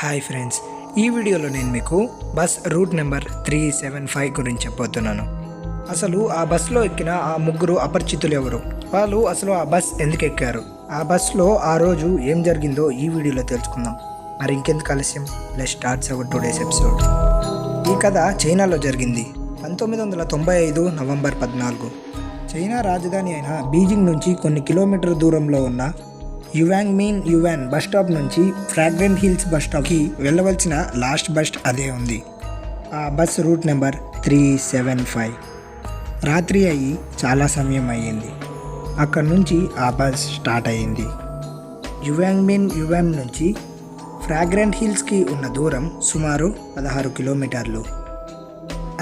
Hi friends, ఈ వీడియోలో నేను మీకు బస్ రూట్ నెంబర్ 375 గురించి చెప్పబోతున్నాను. అసలు ఆ బస్సులో ఎక్కిన ఆ ముగ్గురు అపరిచితులు ఎవరు, వాళ్ళు అసలు ఆ బస్ ఎందుకు ఎక్కారు, ఆ బస్సులో ఆ రోజు ఏం జరిగిందో ఈ వీడియోలో తెలుసుకుందాం. మరి ఇంకెందుకు ఆలస్యం, let's start our today's episode. ఈ కథ చైనాలో జరిగింది 1995 నవంబర్ 14. చైనా రాజధాని అయిన బీజింగ్ నుంచి కొన్ని కిలోమీటర్ దూరంలో ఉన్న యువాన్ బస్ స్టాప్ నుంచి ఫ్రాగ్రెంట్ హిల్స్ బస్ స్టాప్కి వెళ్ళవలసిన లాస్ట్ బస్ అదే ఉంది. ఆ బస్ రూట్ నెంబర్ 375. రాత్రి అయ్యి చాలా సమయం అయ్యింది. అక్కడి నుంచి ఆ బస్ స్టార్ట్ అయ్యింది. యువాన్ నుంచి ఫ్రాగ్రెంట్ హిల్స్కి ఉన్న దూరం సుమారు 16 కిలోమీటర్లు.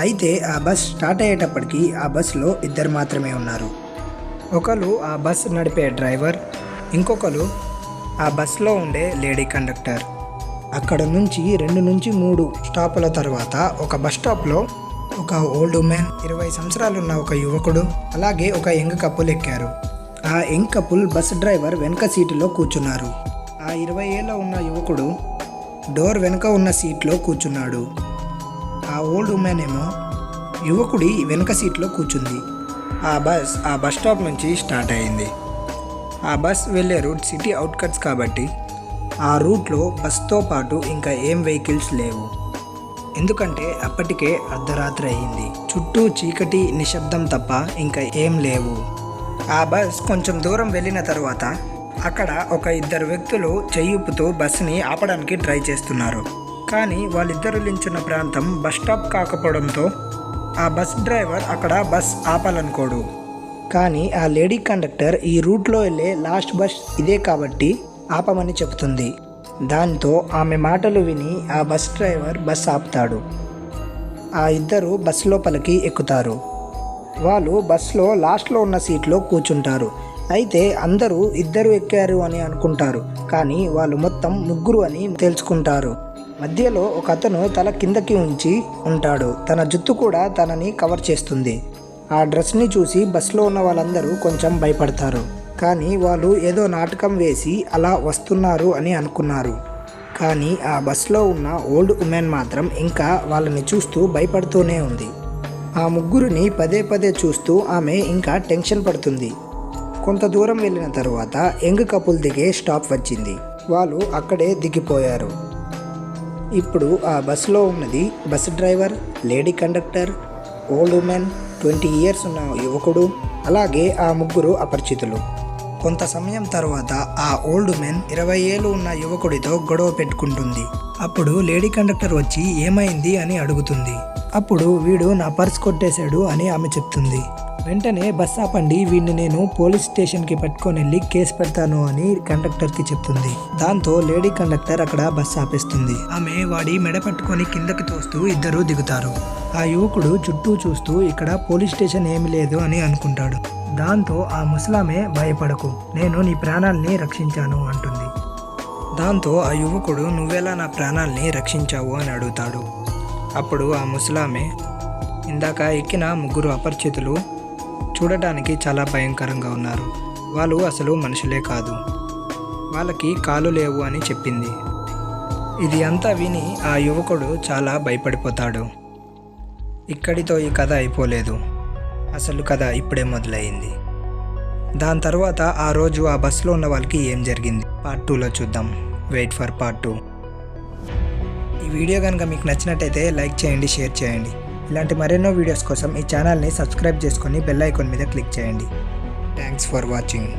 అయితే ఆ బస్ స్టార్ట్ అయ్యేటప్పటికి ఆ బస్లో ఇద్దరు మాత్రమే ఉన్నారు. ఒకరు ఆ బస్ నడిపే డ్రైవర్, ఇంకొకరు ఆ బస్లో ఉండే లేడీ కండక్టర్. అక్కడ నుంచి 2 నుంచి 3 స్టాపుల తర్వాత ఒక బస్ స్టాప్లో ఒక ఓల్డ్ ఉమెన్, 20 సంవత్సరాలున్న ఒక యువకుడు, అలాగే ఒక యంగ్ కపుల్ ఎక్కారు. ఆ యంగ్ కపుల్ బస్ డ్రైవర్ వెనక సీటులో కూర్చున్నారు. ఆ 20 ఏళ్ళ ఉన్న యువకుడు డోర్ వెనుక ఉన్న సీట్లో కూర్చున్నాడు. ఆ ఓల్డ్ ఉమెన్ ఏమో యువకుడి వెనుక సీట్లో కూర్చుంది. ఆ బస్ స్టాప్ నుంచి స్టార్ట్ అయింది. ఆ బస్ వెళ్ళే రూట్ సిటీ అవుట్కట్స్ కాబట్టి ఆ రూట్లో బస్తో పాటు ఇంకా ఏం వెహికల్స్ లేవు. ఎందుకంటే అప్పటికే అర్ధరాత్రి అయ్యింది. చుట్టూ చీకటి, నిశ్శబ్దం తప్ప ఇంకా ఏం లేవు. ఆ బస్ కొంచెం దూరం వెళ్ళిన తర్వాత అక్కడ ఒక ఇద్దరు వ్యక్తులు చెయ్యుపుతూ బస్ని ఆపడానికి ట్రై చేస్తున్నారు. కానీ వాళ్ళిద్దరు నిల్చున్న ప్రాంతం బస్ స్టాప్ కాకపోవడంతో ఆ బస్ డ్రైవర్ అక్కడ బస్ ఆపాలనుకోడు. కానీ ఆ లేడీ కండక్టర్ ఈ రూట్లో వెళ్ళే లాస్ట్ బస్ ఇదే కాబట్టి ఆపమని చెబుతుంది. దాంతో ఆమె మాటలు విని ఆ బస్ డ్రైవర్ బస్ ఆపుతాడు. ఆ ఇద్దరు బస్ లోపలికి ఎక్కుతారు. వాళ్ళు బస్లో లాస్ట్లో ఉన్న సీట్లో కూర్చుంటారు. అయితే అందరూ ఇద్దరు ఎక్కారు అని అనుకుంటారు, కానీ వాళ్ళు మొత్తం ముగ్గురు అని తెలుసుకుంటారు. మధ్యలో ఒక అతను తల కిందకి ఉంచి ఉంటాడు. తన జుత్తు కూడా తనని కవర్ చేస్తుంది. ఆ డ్రెస్ని చూసి బస్లో ఉన్న వాళ్ళందరూ కొంచెం భయపడతారు. కానీ వాళ్ళు ఏదో నాటకం వేసి అలా వస్తున్నారు అని అనుకున్నారు. కానీ ఆ బస్లో ఉన్న ఓల్డ్ ఉమెన్ మాత్రం ఇంకా వాళ్ళని చూస్తూ భయపడుతూనే ఉంది. ఆ ముగ్గురిని పదే పదే చూస్తూ ఆమె ఇంకా టెన్షన్ పడుతుంది. కొంత దూరం వెళ్ళిన తర్వాత యంగ్ కపుల్ దిగే స్టాప్ వచ్చింది. వాళ్ళు అక్కడే దిగిపోయారు. ఇప్పుడు ఆ బస్సులో ఉన్నది bus driver, lady conductor, old women, 20 years ఉన్న యువకుడు, అలాగే ఆ ముగ్గురు అపరిచితులు. కొంత సమయం తర్వాత ఆ ఓల్డ్ ఉమెన్ 20 ఏళ్ళు ఉన్న యువకుడితో గొడవ పెట్టుకుంటుంది. అప్పుడు లేడీ కండక్టర్ వచ్చి ఏమైంది అని అడుగుతుంది. అప్పుడు వీడు నా పర్స్ కొట్టేశాడు అని ఆమె చెప్తుంది. వెంటనే బస్ ఆపండి, వీడిని నేను పోలీస్ స్టేషన్కి పట్టుకొని వెళ్ళి కేసు పెడతాను అని కండక్టర్కి చెప్తుంది. దాంతో లేడీ కండక్టర్ అక్కడ బస్ ఆపేస్తుంది. ఆమె వాడి మెడ పట్టుకొని కిందకి తోస్తూ ఇద్దరు దిగుతారు. ఆ యువకుడు చుట్టూ చూస్తూ ఇక్కడ పోలీస్ స్టేషన్ ఏమి లేదు అని అనుకుంటాడు. దాంతో ఆ ముసలామె భయపడకు, నేను నీ ప్రాణాల్ని రక్షించాను అంటుంది. దాంతో ఆ యువకుడు నువ్వెలా నా ప్రాణాల్ని రక్షించావు అని అడుగుతాడు. అప్పుడు ఆ ముసలామె, ఇందాక ఎక్కిన ముగ్గురు అపరిచితులు చూడటానికి చాలా భయంకరంగా ఉన్నారు. వాళ్ళు అసలు మనుషులే కాదు, వాళ్ళకి కాళ్ళు లేవు అని చెప్పింది. ఇది అంతా విని ఆ యువకుడు చాలా భయపడిపోతాడు. ఇక్కడితో ఈ కథ అయిపోలేదు, అసలు కథ ఇప్పుడే మొదలైంది. దాని తర్వాత ఆ రోజు ఆ బస్సులో ఉన్న వాళ్ళకి ఏం జరిగింది పార్ట్ 2లో చూద్దాం. Wait for part 2. ఈ వీడియో కనుక మీకు నచ్చినట్టయితే లైక్ చేయండి, షేర్ చేయండి. ఇలాంటి మరెన్నో వీడియోస్ కోసం ఈ ఛానల్ని సబ్స్క్రైబ్ చేసుకొని బెల్ ఐకాన్ మీద క్లిక్ చేయండి. Thanks for watching.